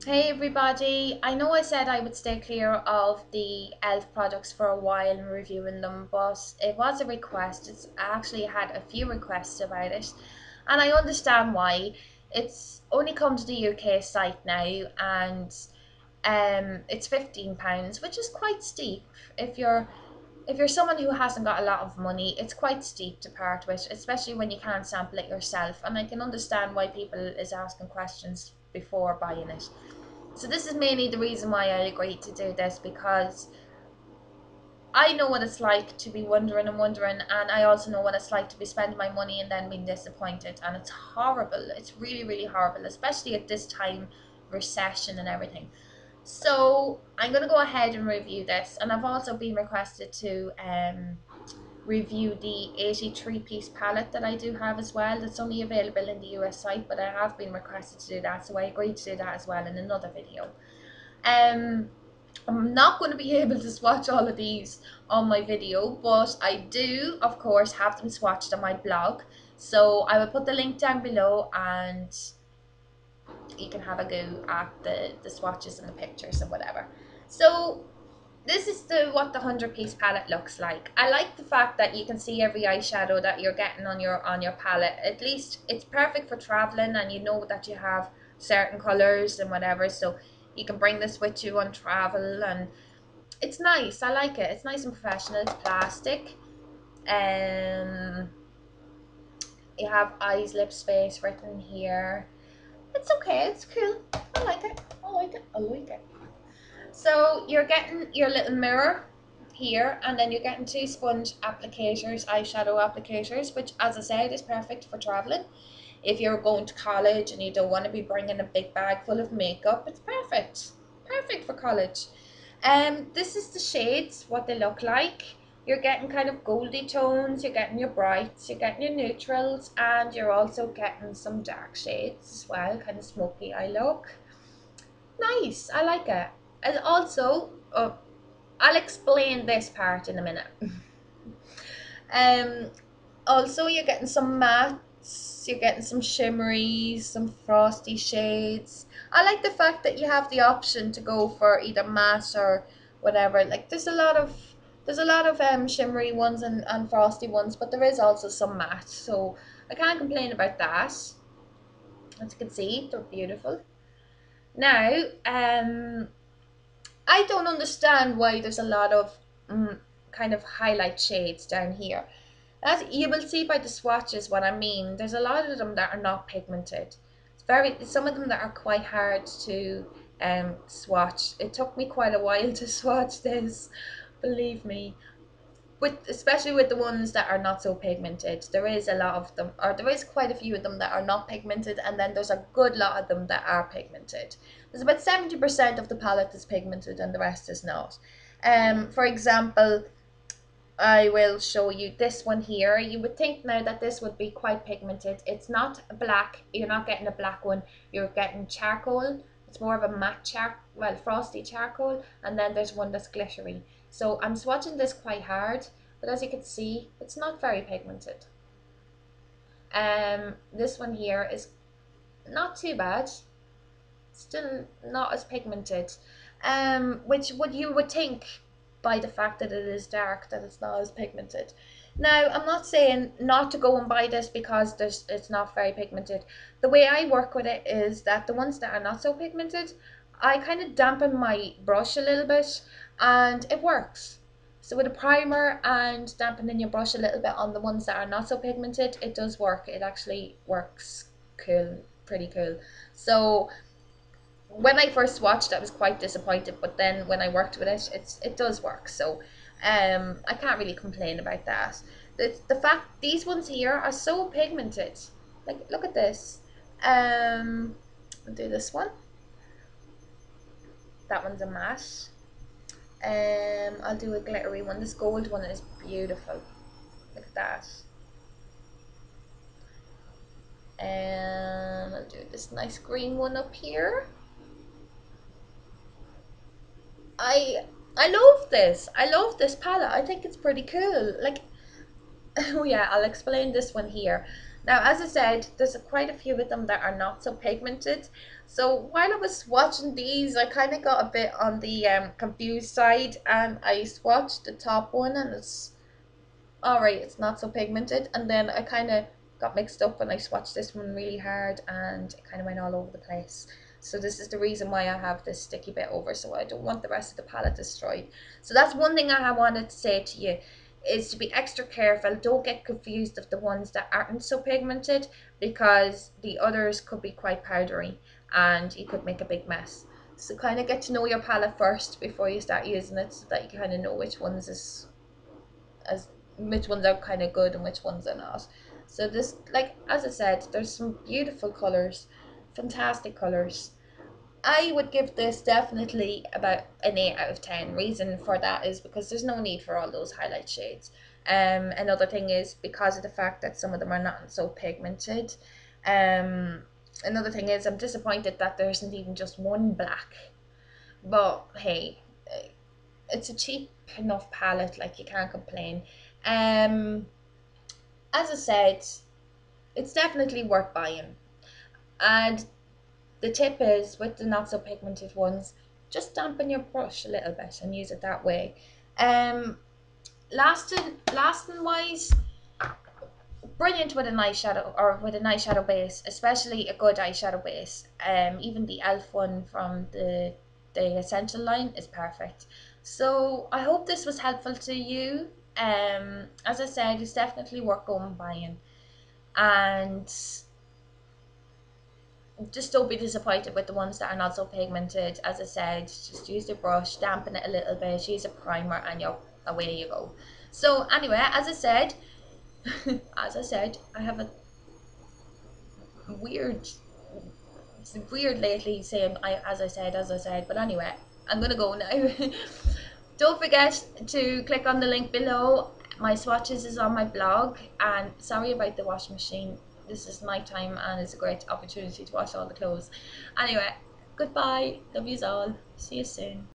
Hey everybody, I know I said I would stay clear of the e.l.f. products for a while and reviewing them, but it was a request. I actually had a few requests about it, and I understand why. It's only come to the UK site now, and it's £15, which is quite steep. If you're if you're someone who hasn't got a lot of money, it's quite steep to part with, especially when you can't sample it yourself. And I can understand why people is asking questions before buying it. So this is mainly the reason why I agreed to do this, because I know what it's like to be wondering and wondering, and I also know what it's like to be spending my money and then being disappointed, and it's horrible. It's really, really horrible, especially at this time, recession and everything. So I'm going to go ahead and review this, and I've also been requested to review the 83-piece palette that I do have as well. That's only available in the US site, but I have been requested to do that, so I agreed to do that as well in another video. I'm not going to be able to swatch all of these on my video, but I do, of course, have them swatched on my blog. So I will put the link down below, and you can have a go at the swatches and the pictures and whatever. So this is what the 100-piece palette looks like. I like the fact that you can see every eyeshadow that you're getting on your palette. At least it's perfect for traveling, and you know that you have certain colors and whatever, so you can bring this with you on travel, and it's nice. I like it. It's nice and professional. It's plastic. You have eyes, lip space written here. It's okay. It's cool. I like it. I like it. I like it. So you're getting your little mirror here, and then you're getting two sponge applicators, eyeshadow applicators, which, as I said, is perfect for traveling. If you're going to college and you don't want to be bringing a big bag full of makeup, it's perfect. Perfect for college. This is the shades, what they look like. You're getting kind of goldy tones, you're getting your brights, you're getting your neutrals, and you're also getting some dark shades as well, kind of smoky eye look. Nice, I like it. And also, I'll explain this part in a minute. Also, you're getting some mattes, you're getting some shimmeries, some frosty shades. I like the fact that you have the option to go for either matte or whatever. Like there's a lot of shimmery ones and frosty ones, but there is also some matte, so I can't complain about that. As you can see, they're beautiful. Now, I don't understand why there's a lot of kind of highlight shades down here. As you will see by the swatches what I mean. There's a lot of them that are not pigmented. Some of them that are quite hard to swatch. It took me quite a while to swatch this, believe me. Especially with the ones that are not so pigmented. There is a lot of them, or there is quite a few of them that are not pigmented, and then there's a good lot of them that are pigmented. There's about 70% of the palette is pigmented and the rest is not. For example, I will show you this one here. You would think now that this would be quite pigmented. It's not black. You're not getting a black one. You're getting charcoal. It's more of a matte frosty charcoal, and then there's one that's glittery. So I'm swatching this quite hard, but as you can see, it's not very pigmented. This one here is not too bad. Still not as pigmented. Which you would think by the fact that it is dark that it's not as pigmented. Now, I'm not saying not to go and buy this because it's not very pigmented. The way I work with it is that the ones that are not so pigmented, I kind of dampen my brush a little bit, and it works. So with a primer and dampening your brush a little bit on the ones that are not so pigmented, it does work. It actually works cool, pretty cool. So when I first watched, I was quite disappointed, but then when I worked with it, it does work. So I can't really complain about that. The fact these ones here are so pigmented. Like, look at this. I'll do this one. That one's a matte. I'll do a glittery one. This gold one is beautiful. Look at that. And I'll do this nice green one up here. I love this. I love this palette. I think it's pretty cool. Like, oh yeah, I'll explain this one here. Now, as I said, there's quite a few of them that are not so pigmented. So while I was swatching these, I kind of got a bit on the confused side, and I swatched the top one, and it's alright, it's not so pigmented. And then I kind of got mixed up and I swatched this one really hard and it kind of went all over the place. So this is the reason why I have this sticky bit over, so I don't want the rest of the palette destroyed. So that's one thing I wanted to say to you, is to be extra careful. Don't get confused of the ones that aren't so pigmented, because the others could be quite powdery and you could make a big mess. So kind of get to know your palette first before you start using it, so that you kind of know which ones is as which ones are kind of good and which ones are not. So this, like as I said, there's some beautiful colors, fantastic colors. I would give this definitely about an 8 out of 10. Reason for that is because there's no need for all those highlight shades. Another thing is because of the fact that some of them are not so pigmented. Another thing is I'm disappointed that there isn't even just one black. But hey, it's a cheap enough palette, like you can't complain. Um, as I said, it's definitely worth buying. And the tip is, with the not so pigmented ones, just dampen your brush a little bit and use it that way. Lasting wise, brilliant with an eyeshadow, or with an eyeshadow base, especially a good eyeshadow base. Even the e.l.f. one from the essential line is perfect. So I hope this was helpful to you. As I said, it's definitely worth going and buying, and just don't be disappointed with the ones that are not so pigmented. As I said, just use the brush, dampen it a little bit, use a primer, and you're away you go. So anyway, as I said, I have a weird, it's weird lately saying as I said. But anyway, I'm gonna go now. Don't forget to click on the link below. My swatches is on my blog, and sorry about the washing machine. This is night time and it's a great opportunity to wash all the clothes. Anyway, goodbye. Love yous all. See you soon.